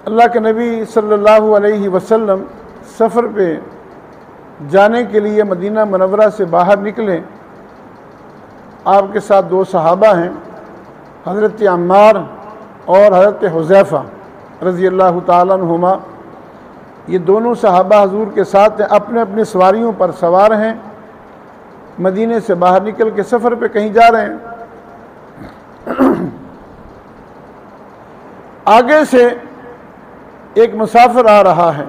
اللہ کے نبی صلی اللہ علیہ وسلم سفر پہ جانے کے لیے مدینہ منورہ سے باہر نکلے۔ آپ کے ساتھ دو صحابہ ہیں، حضرت عمار اور حضرت حذیفہ رضی اللہ تعالیٰ عنہما۔ یہ دونوں صحابہ حضور کے ساتھ ہیں، اپنے اپنی سواریوں پر سوار ہیں، مدینے سے باہر نکل کے سفر پہ کہیں جا رہے ہیں۔ آگے سے ایک مسافر آ رہا ہے،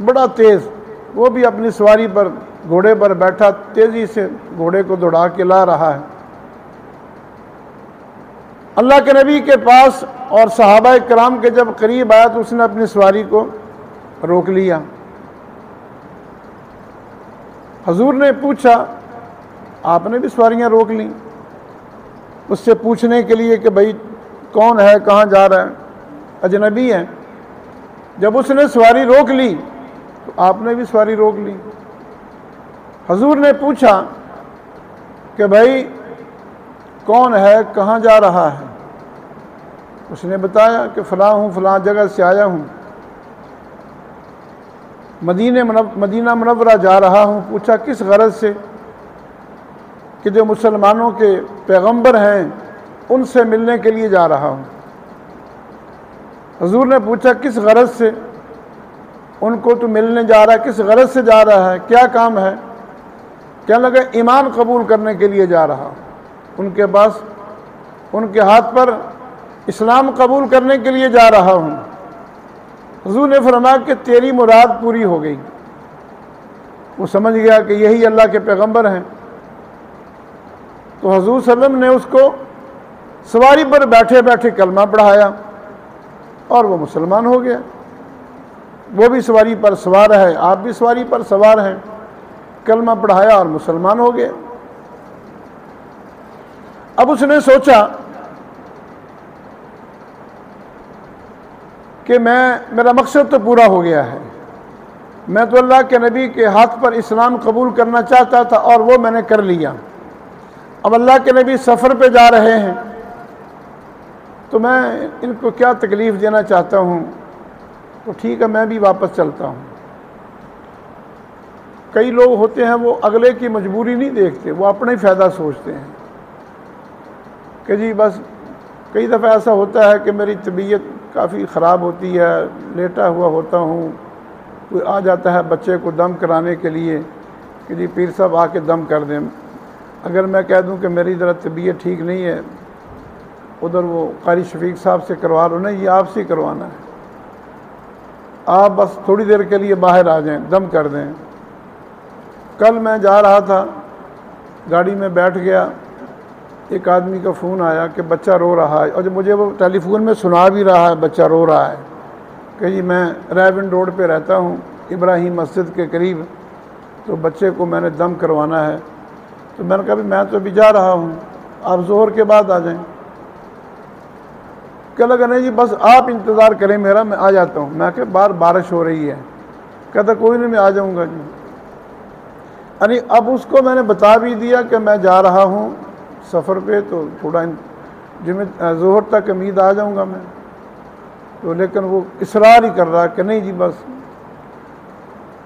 بڑا تیز، وہ بھی اپنی سواری پر گھوڑے پر بیٹھا تیزی سے گھوڑے کو دوڑا کے لا رہا ہے۔ اللہ کے نبی کے پاس اور صحابہ کرام کے جب قریب آیا تو اس نے اپنی سواری کو روک لیا۔ حضور نے پوچھا، آپ نے بھی سواریاں روک لیں؟ اس سے پوچھنے کے لیے کہ بھائی کون ہے، کہاں جا رہا ہے، اجنبی ہے۔ جب اس نے سواری روک لی تو آپ نے بھی سواری روک لی۔ حضور نے پوچھا کہ بھائی کون ہے، کہاں جا رہا ہے؟ اس نے بتایا کہ فلاں ہوں، فلاں جگہ سے آیا ہوں، مدینہ منورہ جا رہا ہوں۔ پوچھا کس غرض سے؟ کہ جو مسلمانوں کے پیغمبر ہیں ان سے ملنے کے لیے جا رہا ہوں۔ حضور نے پوچھا کس غرض سے؟ ان کو تو ملنے جا رہا ہے، کس غرض سے جا رہا ہے، کیا کام ہے؟ کہنے لگا ایمان قبول کرنے کے لیے جا رہا ہوں۔ ان کے پاس، ان کے ہاتھ پر اسلام قبول کرنے کے لیے جا رہا ہوں۔ حضور نے فرمایا کہ تیری مراد پوری ہو گئی۔ وہ سمجھ گیا کہ یہی اللہ کے پیغمبر ہیں۔ تو حضور صلی اللہ علیہ وسلم نے اس کو سواری پر بیٹھے بیٹھے کلمہ پڑھایا اور وہ مسلمان ہو گیا۔ وہ بھی سواری پر سوار ہے، آپ بھی سواری پر سوار ہیں، کلمہ پڑھایا اور مسلمان ہو گئے۔ اب اس نے سوچا کہ میرا مقصد تو پورا ہو گیا ہے، میں تو اللہ کے نبی کے ہاتھ پر اسلام قبول کرنا چاہتا تھا اور وہ میں نے کر لیا۔ اب اللہ کے نبی سفر پہ جا رہے ہیں تو میں ان کو کیا تکلیف دینا چاہتا ہوں، تو ٹھیک ہے میں بھی واپس چلتا ہوں۔ کئی لوگ ہوتے ہیں وہ اگلے کی مجبوری نہیں دیکھتے، وہ اپنا ہی فائدہ سوچتے ہیں کہ جی بس۔ کئی دفعہ ایسا ہوتا ہے کہ میری طبیعت کافی خراب ہوتی ہے، لیٹا ہوا ہوتا ہوں، کوئی آ جاتا ہے بچے کو دم کرانے کے لیے کہ جی پیر صاحب آ کے دم کر دیں۔ اگر میں کہہ دوں کہ میری ذرا طبیعت ٹھیک نہیں ہے، ادھر وہ قاری شفیق صاحب سے کروا لو، نہیں یہ آپ سے کروانا ہے، آپ بس تھوڑی دیر کے لیے باہر آ جائیں، دم کر دیں۔ کل میں جا رہا تھا، گاڑی میں بیٹھ گیا، ایک آدمی کا فون آیا کہ بچہ رو رہا ہے، اور جب مجھے وہ ٹیلی فون میں سنا بھی رہا ہے بچہ رو رہا ہے کہ جی میں ریون روڈ پہ رہتا ہوں ابراہیم مسجد کے قریب، تو بچے کو میں نے دم کروانا ہے۔ تو میں نے کہا میں تو ابھی جا رہا ہوں، آپ ظہر کے بعد آ جائیں۔ کہ لگا نہیں جی بس آپ انتظار کریں میرا، میں آ جاتا ہوں۔ میں کہ باہر بارش ہو رہی ہے، کہتا کوئی نہیں میں آ جاؤں گا جی۔ یعنی اب اس کو میں نے بتا بھی دیا کہ میں جا رہا ہوں سفر پہ، تو تھوڑا ظہر تک امید آ جاؤں گا میں، تو لیکن وہ اصرار ہی کر رہا کہ نہیں جی بس۔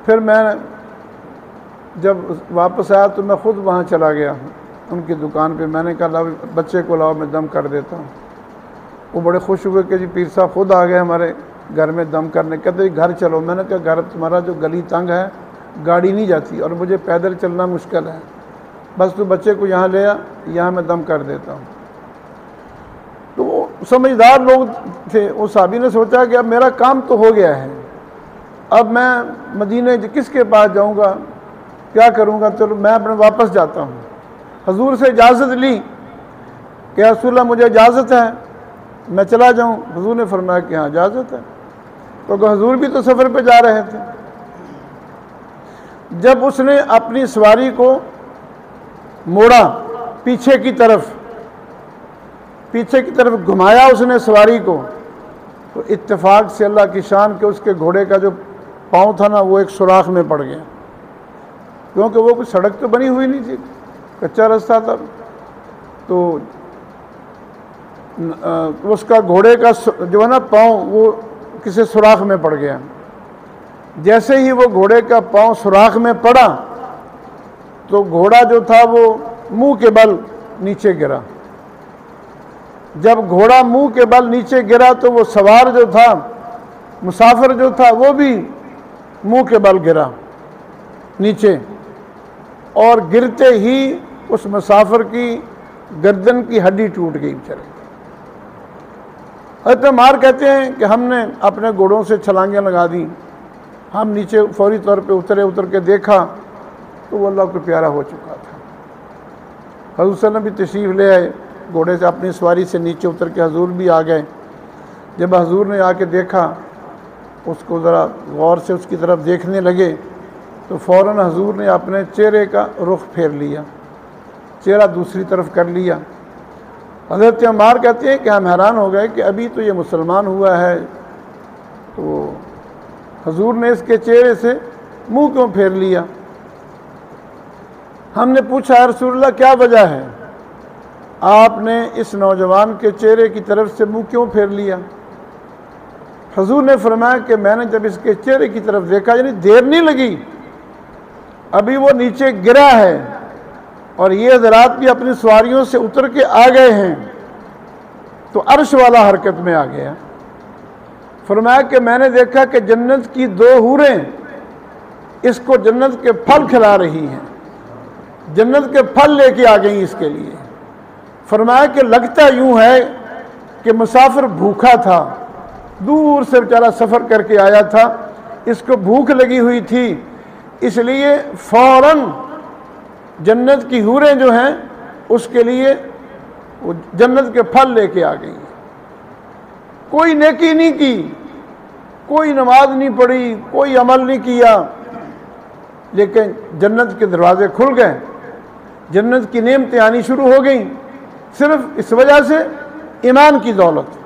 پھر میں جب واپس آیا تو میں خود وہاں چلا گیا ان کی دکان پہ، میں نے کہا لاؤ بچے کو لاؤ میں دم کر دیتا ہوں۔ وہ بڑے خوش ہوئے کہ جی پیر صاحب خود آ گئے ہمارے گھر میں دم کرنے، کہتے جی گھر چلو۔ میں نے کہا گھر تمہارا جو گلی تنگ ہے گاڑی نہیں جاتی اور مجھے پیدل چلنا مشکل ہے، بس تو بچے کو یہاں لے آ، یہاں میں دم کر دیتا ہوں۔ تو وہ سمجھدار لوگ تھے، اس صحابی نے سوچا کہ اب میرا کام تو ہو گیا ہے، اب میں مدینے کس کے پاس جاؤں گا، کیا کروں گا، چلو میں اپنے واپس جاتا ہوں۔ حضور سے اجازت لی کہ رسول اللہ مجھے اجازت ہے میں چلا جاؤں؟ حضور نے فرمایا کہ ہاں اجازت ہے، کیونکہ حضور بھی تو سفر پہ جا رہے تھے۔ جب اس نے اپنی سواری کو موڑا پیچھے کی طرف گھمایا اس نے سواری کو، تو اتفاق سے اللہ کی شان کہ اس کے گھوڑے کا جو پاؤں تھا نا وہ ایک سوراخ میں پڑ گیا، کیونکہ وہ کوئی سڑک تو بنی ہوئی نہیں تھی، کچا راستہ تھا۔ تو اس کا گھوڑے کا جو ہے نا پاؤں وہ کسی سوراخ میں پڑ گیا. جیسے ہی وہ گھوڑے کا پاؤں سوراخ میں پڑا تو گھوڑا جو تھا وہ منہ کے بل نیچے گرا. جب گھوڑا منہ کے بل نیچے گرا تو وہ سوار جو تھا، مسافر جو تھا، وہ بھی منہ کے بل گرا نیچے، اور گرتے ہی اس مسافر کی گردن کی ہڈی ٹوٹ گئی بیچارے. حضرت عمار کہتے ہیں کہ ہم نے اپنے گھوڑوں سے چھلانگیں لگا دیں. ہم نیچے فوری طور پہ اتر کے دیکھا تو وہ اللہ کو پیارا ہو چکا تھا. حضور صلی اللہ علیہ وسلم بھی تشریف لے آئے، گھوڑے سے اپنی سواری سے نیچے اتر کے حضور بھی آ گئے. جب حضور نے آ کے دیکھا، اس کو ذرا غور سے اس کی طرف دیکھنے لگے تو فوراً حضور نے اپنے چہرے کا رخ پھیر لیا، چہرہ دوسری طرف کر لیا. حضرت عمار کہتے ہیں کہ ہم حیران ہو گئے کہ ابھی تو یہ مسلمان ہوا ہے، تو حضور نے اس کے چہرے سے منہ کیوں پھیر لیا؟ ہم نے پوچھا یا رسول اللہ کیا وجہ ہے؟ آپ نے اس نوجوان کے چہرے کی طرف سے منہ کیوں پھیر لیا؟ حضور نے فرمایا کہ میں نے جب اس کے چہرے کی طرف دیکھا، یعنی دیر نہیں لگی، ابھی وہ نیچے گرا ہے اور یہ حضرات بھی اپنی سواریوں سے اتر کے آ گئے ہیں، تو عرش والا حرکت میں آ گیا. فرمایا کہ میں نے دیکھا کہ جنت کی 2 حوریں اس کو جنت کے پھل کھلا رہی ہیں، جنت کے پھل لے کے آ گئیں اس کے لیے. فرمایا کہ لگتا یوں ہے کہ مسافر بھوکا تھا، دور سے بیچارہ سفر کر کے آیا تھا، اس کو بھوک لگی ہوئی تھی، اس لیے فوراً جنت کی حوریں جو ہیں اس کے لیے وہ جنت کے پھل لے کے آ گئی. کوئی نیکی نہیں کی، کوئی نماز نہیں پڑھی، کوئی عمل نہیں کیا، لیکن جنت کے دروازے کھل گئے، جنت کی نعمتیں آنی شروع ہو گئیں، صرف اس وجہ سے ایمان کی دولت.